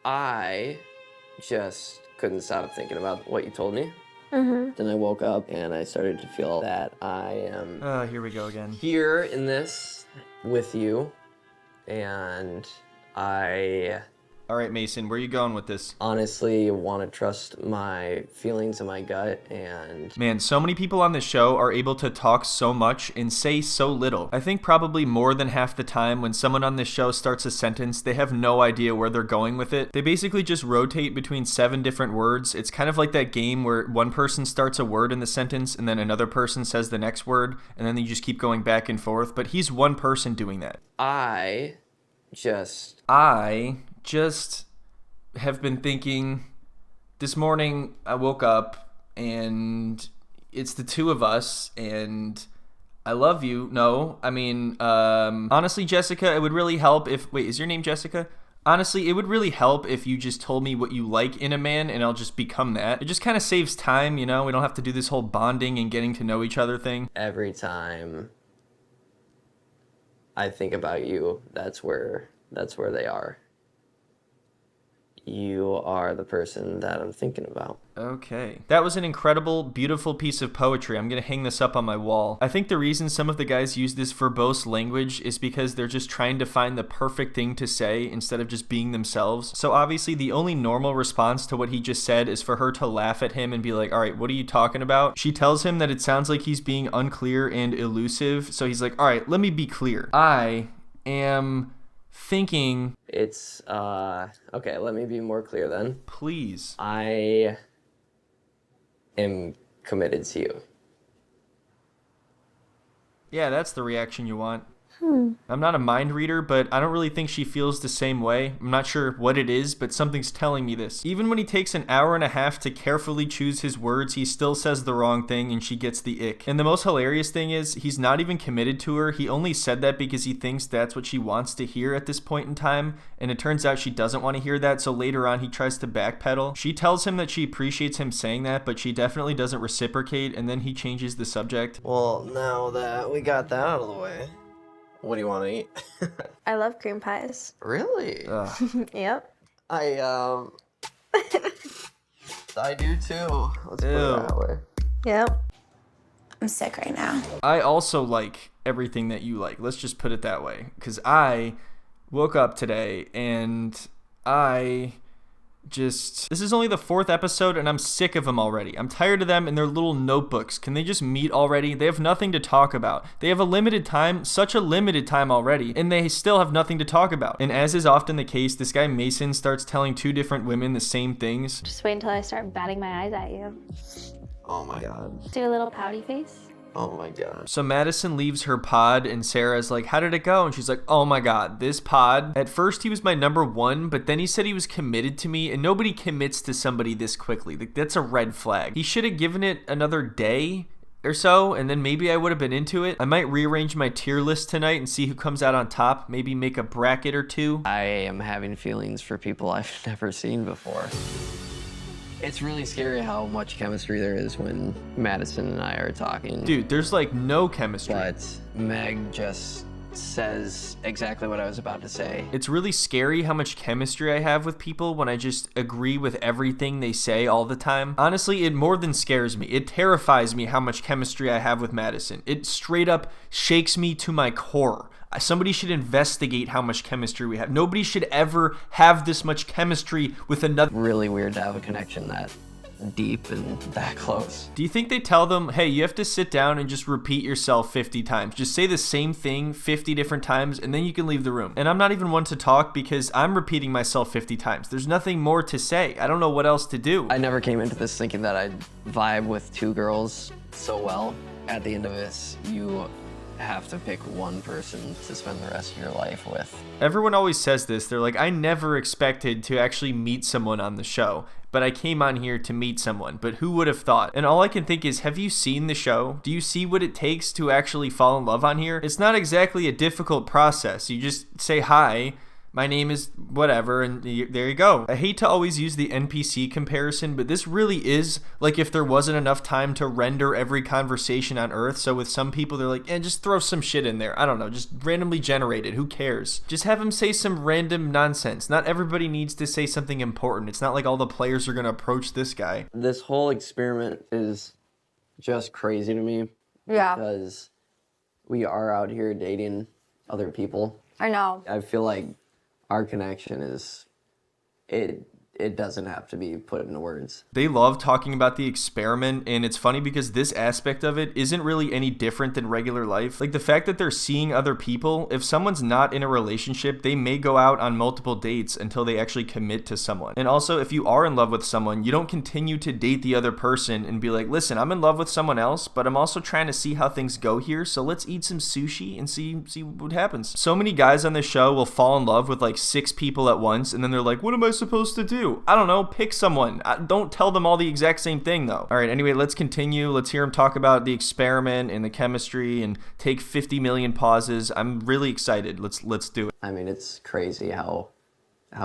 I just couldn't stop thinking about what you told me. Mm-hmm. Then I woke up and I started to feel that I am Here we go again. here in this with you, and I All right, Mason, where are you going with this? honestly want to trust my feelings and my gut, and Man, so many people on this show are able to talk so much and say so little. I think probably more than half the time when someone on this show starts a sentence, they have no idea where they're going with it. They basically just rotate between 7 different words. It's kind of like that game where one person starts a word in the sentence and then another person says the next word, and then you just keep going back and forth. But he's one person doing that. I just have been thinking. This morning I woke up and it's the two of us, and I love you. No, I mean, honestly, Jessica, it would really help if, wait, is your name Jessica? Honestly, it would really help if you just told me what you like in a man and I'll just become that. It just kind of saves time, you know? We don't have to do this whole bonding and getting to know each other thing. every time I think about you, that's where they are. You are the person that I'm thinking about. Okay. That was an incredible, beautiful piece of poetry. I'm going to hang this up on my wall. I think the reason some of the guys use this verbose language is because they're just trying to find the perfect thing to say instead of just being themselves. So obviously the only normal response to what he just said is for her to laugh at him and be like, all right, what are you talking about? She tells him that it sounds like he's being unclear and elusive. So he's like, all right, let me be clear. I am thinking... It's, okay, let me be more clear then. Please. I am committed to you. Yeah, that's the reaction you want. I'm not a mind reader, but I don't really think she feels the same way. I'm not sure what it is, but something's telling me this. Even when he takes an hour and a half to carefully choose his words, he still says the wrong thing and she gets the ick. And the most hilarious thing is, he's not even committed to her. He only said that because he thinks that's what she wants to hear at this point in time. And it turns out she doesn't want to hear that, so later on he tries to backpedal. She tells him that she appreciates him saying that, but she definitely doesn't reciprocate, and then he changes the subject. Well, now that we got that out of the way, what do you want to eat? I love cream pies. Really? Yep. I do too. Let's put it that way. Yep. I'm sick right now. I also like everything that you like. Let's just put it that way. Because I woke up today and this is only the 4th episode and I'm sick of them already. I'm tired of them and their little notebooks. Can they just meet already? They have nothing to talk about. They have a limited time, such a limited time already, and they still have nothing to talk about. And as is often the case, this guy Mason starts telling 2 different women the same things. Just wait until I start batting my eyes at you. Oh my god. Do a little pouty face. Oh my god. So Madison leaves her pod and Sarah's like, how did it go? And she's like, oh my god, this pod, at first he was my number 1, but then he said he was committed to me, and nobody commits to somebody this quickly. Like, that's a red flag. He should have given it another day or so, and then maybe I would have been into it. I might rearrange my tier list tonight and see who comes out on top. Maybe make a bracket or 2. I am having feelings for people I've never seen before. It's really scary how much chemistry there is when Madison and I are talking. Dude, there's like no chemistry. But Meg just says exactly what I was about to say. It's really scary how much chemistry I have with people when I just agree with everything they say all the time. Honestly, it more than scares me. It terrifies me how much chemistry I have with Madison. It straight up shakes me to my core. Somebody should investigate how much chemistry we have. Nobody should ever have this much chemistry with another. Really weird to have a connection that deep and that close. Do you think they tell them, hey, you have to sit down and just repeat yourself 50 times? Just say the same thing 50 different times and then you can leave the room. And I'm not even one to talk because I'm repeating myself 50 times. There's nothing more to say. I don't know what else to do. I never came into this thinking that I'd vibe with 2 girls so well. At the end of this, you have to pick one person to spend the rest of your life with. Everyone always says this. They're like, I never expected to actually meet someone on the show, but I came on here to meet someone. But who would have thought? And all I can think is, have you seen the show? Do you see what it takes to actually fall in love on here? It's not exactly a difficult process. You just say hi, my name is whatever, and there you go. I hate to always use the NPC comparison, but this really is like if there wasn't enough time to render every conversation on Earth. So with some people, they're like, just throw some shit in there. I don't know, just randomly generated. Who cares? Just have them say some random nonsense. Not everybody needs to say something important. It's not like all the players are going to approach this guy. This whole experiment is just crazy to me. Yeah. Because we are out here dating other people. I know. I feel like our connection is, it doesn't have to be put into words. They love talking about the experiment, and it's funny because this aspect of it isn't really any different than regular life. Like the fact that they're seeing other people, if someone's not in a relationship, they may go out on multiple dates until they actually commit to someone. And also, if you are in love with someone, you don't continue to date the other person and be like, listen, I'm in love with someone else, but I'm also trying to see how things go here, so let's eat some sushi and see what happens. So many guys on this show will fall in love with like 6 people at once, and then they're like, what am I supposed to do? I don't know, pick someone. Don't tell them all the exact same thing though. All right, anyway, let's continue. Let's hear him talk about the experiment and the chemistry and take 50 million pauses. I'm really excited. Let's do it. I mean, it's crazy how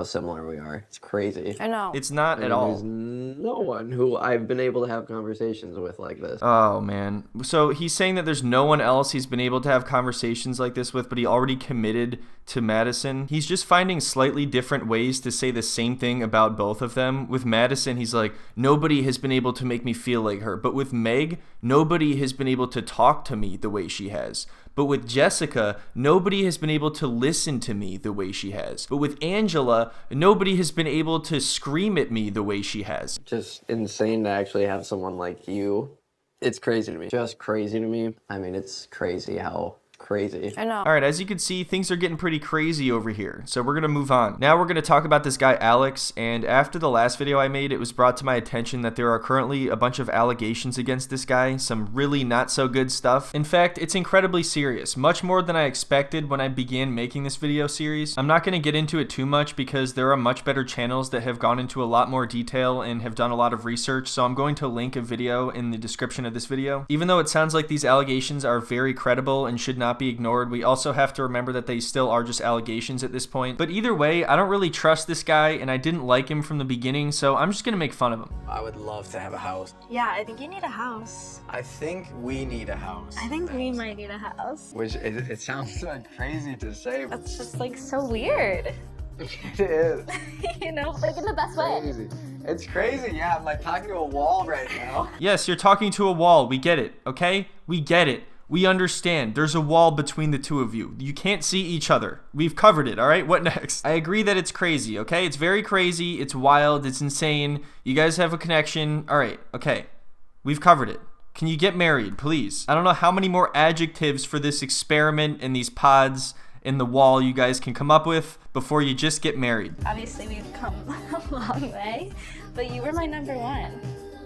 similar we are. It's crazy. I know. It's not at There's all. no one who I've been able to have conversations with like this. Oh, man. So he's saying that there's no one else he's been able to have conversations like this with, but he already committed to Madison. He's just finding slightly different ways to say the same thing about both of them. With Madison, he's like, nobody has been able to make me feel like her. But with Meg, nobody has been able to talk to me the way she has. But with Jessica, nobody has been able to listen to me the way she has. But with Angela, nobody has been able to scream at me the way she has. Just insane to actually have someone like you. It's crazy to me. Just crazy to me. I mean, it's crazy how crazy. I know. All right, as you can see, things are getting pretty crazy over here. So we're going to move on. Now we're going to talk about this guy, Alex. And after the last video I made, it was brought to my attention that there are currently a bunch of allegations against this guy. Some really not so good stuff. In fact, it's incredibly serious. Much more than I expected when I began making this video series. I'm not going to get into it too much because there are much better channels that have gone into a lot more detail and have done a lot of research. So I'm going to link a video in the description of this video. Even though it sounds like these allegations are very credible and should not be ignored, we also have to remember that they still are just allegations at this point. But either way, I don't really trust this guy and I didn't like him from the beginning, so I'm just gonna make fun of him. I would love to have a house. Yeah, I think you need a house. I think we need a house. I think we might need a house. Which it sounds like crazy to say, but It's just like so weird. it is You know, like in the best way. crazy. It's crazy, yeah. I'm like talking to a wall right now. Yes, you're talking to a wall. We get it, okay? We get it. We understand. There's a wall between the two of you. You can't see each other. We've covered it, all right? What next? I agree that it's crazy, okay? It's very crazy. It's wild. It's insane. You guys have a connection. All right, okay. We've covered it. Can you get married, please? I don't know how many more adjectives for this experiment and these pods in the wall you guys can come up with before you just get married. Obviously, we've come a long way, but you were my number one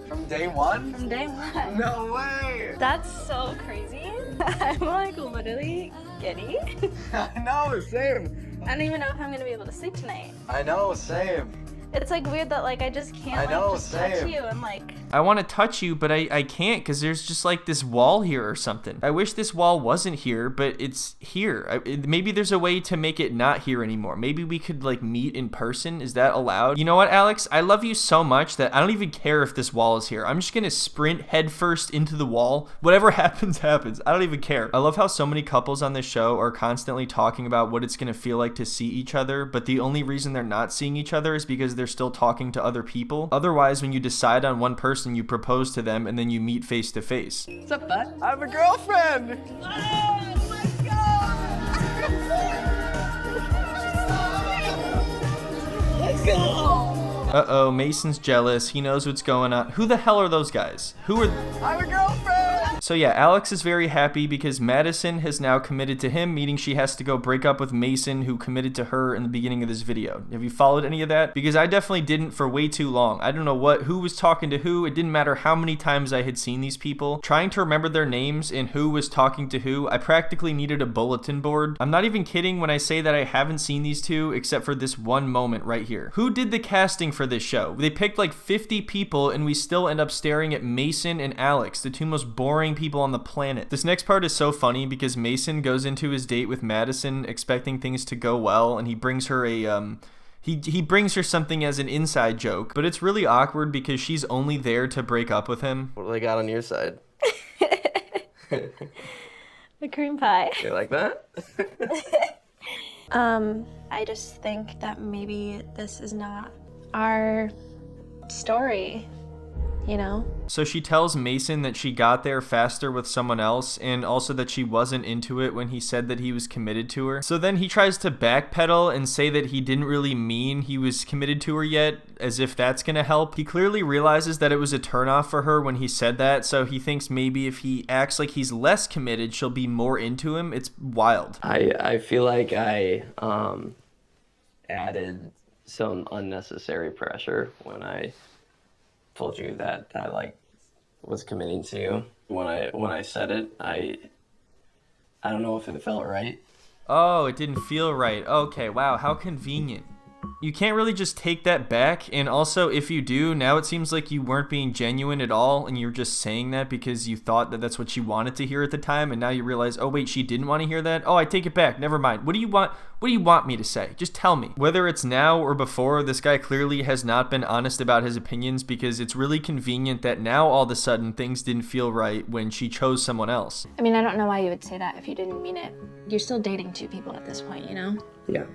From day one? from day one. No way. That's so crazy. I'm like literally giddy. I know, same. I don't even know if I'm gonna be able to sleep tonight. I know, same. It's like weird that like I just can't I know, like just touch same. you and like I want to touch you, but I can't because there's just like this wall here or something. I wish this wall wasn't here, but it's here. Maybe there's a way to make it not here anymore. Maybe we could like meet in person. Is that allowed? You know what, Alex? I love you so much that I don't even care if this wall is here. I'm just going to sprint headfirst into the wall. Whatever happens, happens. I don't even care. I love how so many couples on this show are constantly talking about what it's going to feel like to see each other, but the only reason they're not seeing each other is because they're still talking to other people. Otherwise, when you decide on one person, you propose to them and then you meet face to face. What's up, bud? I have a girlfriend. Uh-oh, Mason's jealous. He knows what's going on. Who the hell are those guys? Who are... I have a girlfriend. So yeah, Alex is very happy because Madison has now committed to him, meaning she has to go break up with Mason, who committed to her in the beginning of this video. Have you followed any of that? Because I definitely didn't for way too long. I don't know who was talking to who. It didn't matter how many times I had seen these people. Trying to remember their names and who was talking to who, I practically needed a bulletin board. I'm not even kidding when I say that I haven't seen these two except for this one moment right here. Who did the casting for this show? They picked like 50 people and we still end up staring at Mason and Alex, the two most boring boring people on the planet. This next part is so funny because Mason goes into his date with Madison expecting things to go well, and he brings her a he brings her something as an inside joke, but it's really awkward because she's only there to break up with him. What do they got on your side? The cream pie. You like that? I just think that maybe this is not our story, you know? So she tells Mason that she got there faster with someone else, and also that she wasn't into it when he said that he was committed to her. So then he tries to backpedal and say that he didn't really mean he was committed to her yet, as if that's gonna help. He clearly realizes that it was a turnoff for her when he said that, so he thinks maybe if he acts like he's less committed, she'll be more into him. It's wild. I feel like I added some unnecessary pressure when I told you that I like was committing to you. When I said it, I don't know if it felt right. Oh, it didn't feel right. Okay, wow, how convenient. You can't really just take that back, and also if you do, now it seems like you weren't being genuine at all, and you're just saying that because you thought that that's what she wanted to hear at the time, and now you realize, oh wait, she didn't want to hear that? Oh, I take it back, never mind. What do you want me to say? Just tell me. Whether it's now or before, this guy clearly has not been honest about his opinions, because it's really convenient that now all of a sudden things didn't feel right when she chose someone else. I mean, I don't know why you would say that if you didn't mean it. You're still dating two people at this point, you know? Yeah.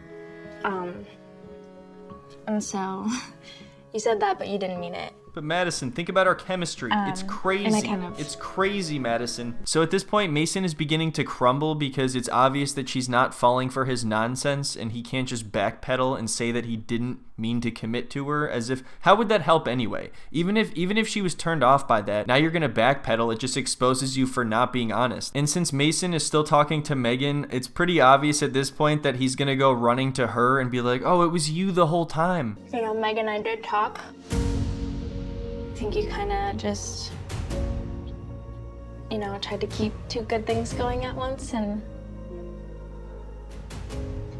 And so, you said that, but you didn't mean it. But Madison, think about our chemistry. It's and I crazy. kind of- It's crazy, Madison. So at this point, Mason is beginning to crumble because it's obvious that she's not falling for his nonsense, and he can't just backpedal and say that he didn't mean to commit to her, as if, how would that help anyway? Even if she was turned off by that, now you're gonna backpedal, it just exposes you for not being honest. And since Mason is still talking to Megan, it's pretty obvious at this point that he's gonna go running to her and be like, oh, it was you the whole time. You know, Meg and I did talk. I think you kind of just, you know, tried to keep two good things going at once, and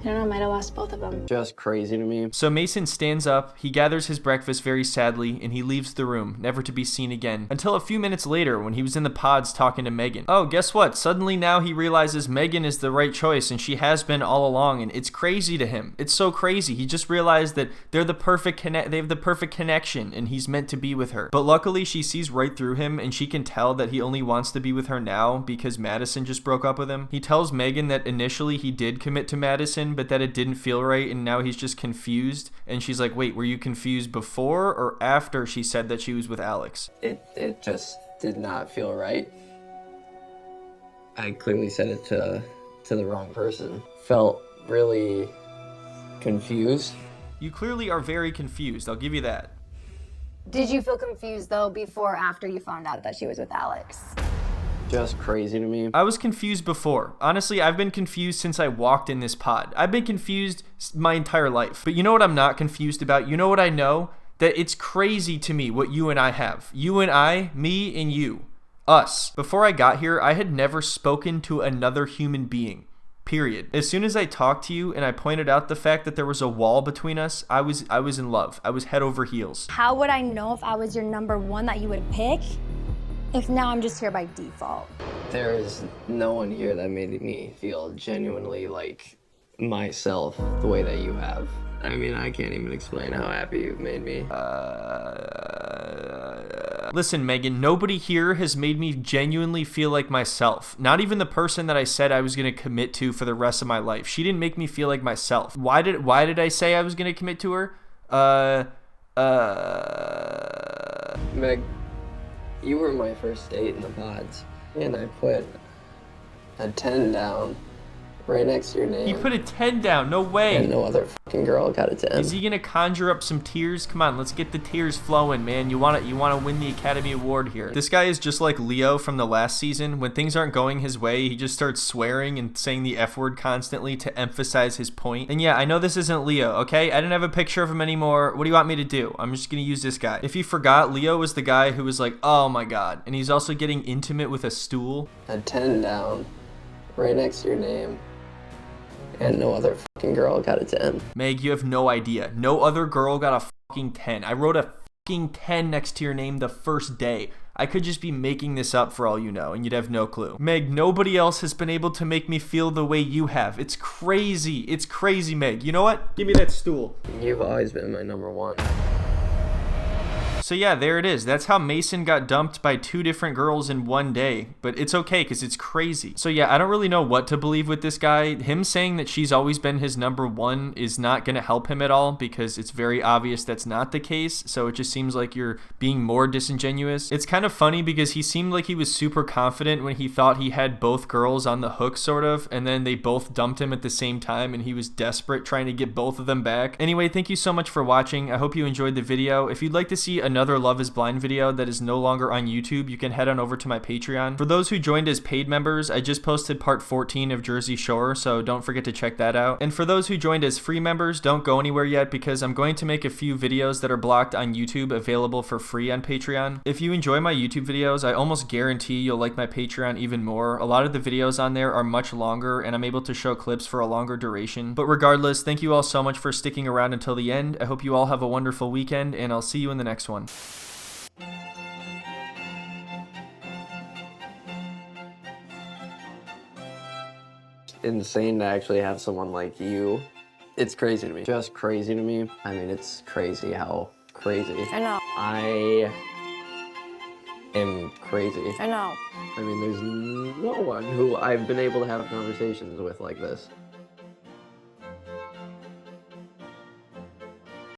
I don't know, might have lost both of them. Just crazy to me. So Mason stands up, he gathers his breakfast very sadly, and he leaves the room, never to be seen again. Until a few minutes later, when he was in the pods talking to Megan. Oh, guess what? Suddenly now he realizes Megan is the right choice, and she has been all along, and it's crazy to him. It's so crazy. He just realized that they have the perfect connection, and he's meant to be with her. But luckily, she sees right through him, and she can tell that he only wants to be with her now because Madison just broke up with him. He tells Megan that initially he did commit to Madison, but that it didn't feel right, and now he's just confused. And she's like, wait, were you confused before or after she said that she was with Alex? It just did not feel right. I clearly said it to the wrong person. Felt really confused. You clearly are very confused, I'll give you that. Did you feel confused though before or after you found out that she was with Alex? Just crazy to me. I was confused before. Honestly, I've been confused since I walked in this pod. I've been confused my entire life. But you know what I'm not confused about? You know what I know? That it's crazy to me what you and I have. You and I, me and you. Us. Before I got here, I had never spoken to another human being. Period. As soon as I talked to you and I pointed out the fact that there was a wall between us, I was in love. I was head over heels. How would I know if I was your number one that you would pick? If now I'm just here by default. There is no one here that made me feel genuinely like myself the way that you have. I mean, I can't even explain how happy you've made me. Listen, Megan, nobody here has made me genuinely feel like myself. Not even the person that I said I was going to commit to for the rest of my life. She didn't make me feel like myself. Why did I say I was going to commit to her? Meg, you were my first date in the pods, and I put a 10 down right next to your name. You put a 10 down, no way. And no other fucking girl got a 10. Is he gonna conjure up some tears? Come on, let's get the tears flowing, man. You wanna win the Academy Award here. This guy is just like Leo from the last season. When things aren't going his way, he just starts swearing and saying the F word constantly to emphasize his point. And yeah, I know this isn't Leo, okay? I didn't have a picture of him anymore. What do you want me to do? I'm just gonna use this guy. If you forgot, Leo was the guy who was like, oh my god. And he's also getting intimate with a stool. A 10 down right next to your name. And no other fucking girl got a 10. Meg, you have no idea. No other girl got a fucking 10. I wrote a 10 next to your name the first day. I could just be making this up for all you know, and you'd have no clue. Meg, nobody else has been able to make me feel the way you have. It's crazy. It's crazy, Meg. You know what? Give me that stool. You've always been my number one. So yeah, there it is. That's how Mason got dumped by 2 different girls in one day. But it's okay, because it's crazy. So yeah, I don't really know what to believe with this guy. Him saying that she's always been his number one is not going to help him at all, because it's very obvious that's not the case. So it just seems like you're being more disingenuous. It's kind of funny because he seemed like he was super confident when he thought he had both girls on the hook, sort of. And then they both dumped him at the same time, and he was desperate trying to get both of them back. Anyway, thank you so much for watching. I hope you enjoyed the video. If you'd like to see another Love is Blind video that is no longer on YouTube, you can head on over to my Patreon. For those who joined as paid members, I just posted part 14 of Jersey Shore, so don't forget to check that out. And for those who joined as free members, don't go anywhere yet, because I'm going to make a few videos that are blocked on YouTube available for free on Patreon. If you enjoy my YouTube videos, I almost guarantee you'll like my Patreon even more. A lot of the videos on there are much longer, and I'm able to show clips for a longer duration. But regardless, thank you all so much for sticking around until the end. I hope you all have a wonderful weekend, and I'll see you in the next one. Insane to actually have someone like you. It's crazy to me. Just crazy to me. I mean, it's crazy how crazy. I know. I am crazy. I know. I mean, there's no one who I've been able to have conversations with like this.